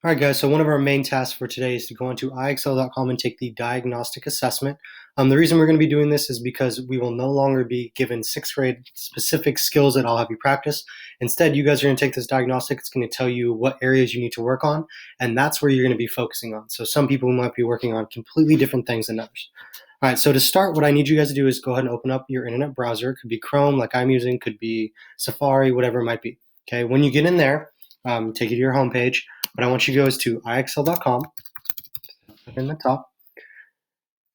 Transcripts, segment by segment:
All right, guys, so one of our main tasks for today is to go onto IXL.com and take the diagnostic assessment. The reason we're going to be doing this is because we will no longer be given sixth grade specific skills that I'll have you practice. Instead, you guys are going to take this diagnostic. It's going to tell you what areas you need to work on, and that's where you're going to be focusing on. So some people might be working on completely different things than others. All right, so to start, what I need you guys to do is go ahead and open up your internet browser. It could be Chrome, like I'm using, could be Safari, whatever it might be. Okay, when you get in there, take you to your homepage. What I want you to go is to IXL.com in the top.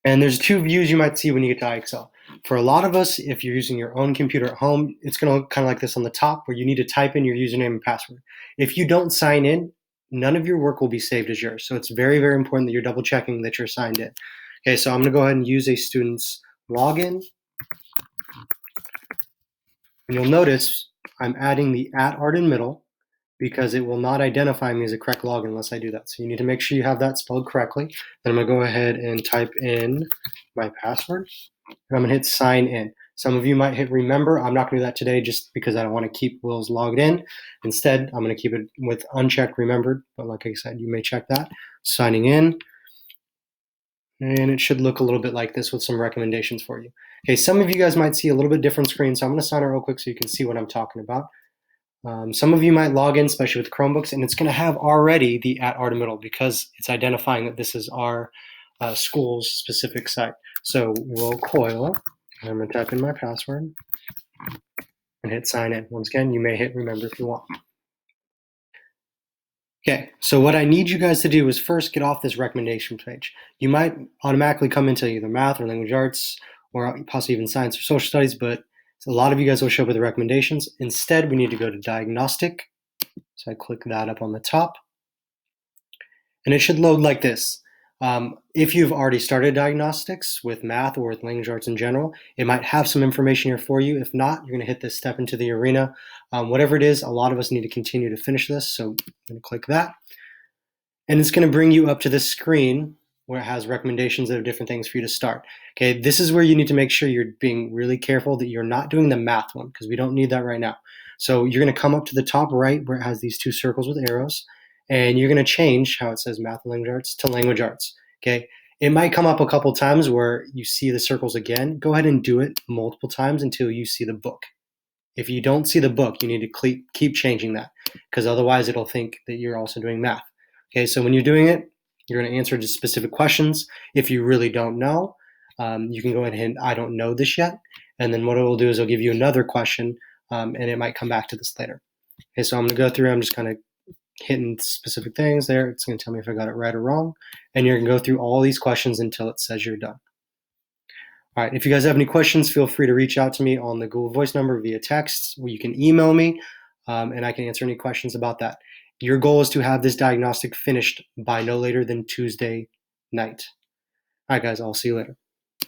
And there's two views you might see when you get to IXL. For a lot of us, if you're using your own computer at home, it's going to look kind of like this on the top where you need to type in your username and password. If you don't sign in, none of your work will be saved as yours. So it's very, very important that you're double checking that you're signed in. Okay, so I'm going to go ahead and use a student's login. And you'll notice I'm adding the @art in middle, because it will not identify me as a correct login unless I do that. So you need to make sure you have that spelled correctly. Then I'm going to go ahead and type in my password, and I'm going to hit sign in. Some of you might hit remember. I'm not going to do that today just because I don't want to keep Will's logged in. Instead, I'm going to keep it with unchecked remembered, but like I said, you may check that. Signing in, and it should look a little bit like this with some recommendations for you. Okay, some of you guys might see a little bit different screen, so I'm going to sign in real quick so you can see what I'm talking about. Some of you might log in, especially with Chromebooks, and it's going to have already the @art in middle because it's identifying that this is our school's specific site. So Will Coyle, I'm going to type in my password and hit sign in. Once again, you may hit remember if you want. Okay, so what I need you guys to do is first get off this recommendation page. You might automatically come into either math or language arts or possibly even science or social studies, but a lot of you guys will show up with the recommendations. Instead, we need to go to diagnostic. So I click that up on the top. And it should load like this. If you've already started diagnostics with math or with language arts in general, it might have some information here for you. If not, you're going to hit this step into the arena. Whatever it is, a lot of us need to continue to finish this. So I'm going to click that. And it's going to bring you up to this screen where it has recommendations of different things for you to start. Okay, this is where you need to make sure you're being really careful that you're not doing the math one because we don't need that right now. So you're going to come up to the top right where it has these two circles with arrows, and you're going to change how it says math and language arts to language arts. Okay, it might come up a couple times where you see the circles again. Go ahead and do it multiple times until you see the book. If you don't see the book, you need to keep changing that because otherwise it'll think that you're also doing math. Okay, so when you're doing it, you're going to answer just specific questions. If you really don't know, you can go ahead and hit, I don't know this yet. And then what it will do is it'll give you another question, and it might come back to this later. Okay, so I'm going to go through, I'm just kind of hitting specific things there. It's going to tell me if I got it right or wrong. And you're going to go through all these questions until it says you're done. All right, if you guys have any questions, feel free to reach out to me on the Google Voice number via text, or you can email me, and I can answer any questions about that. Your goal is to have this diagnostic finished by no later than Tuesday night. All right, guys, I'll see you later.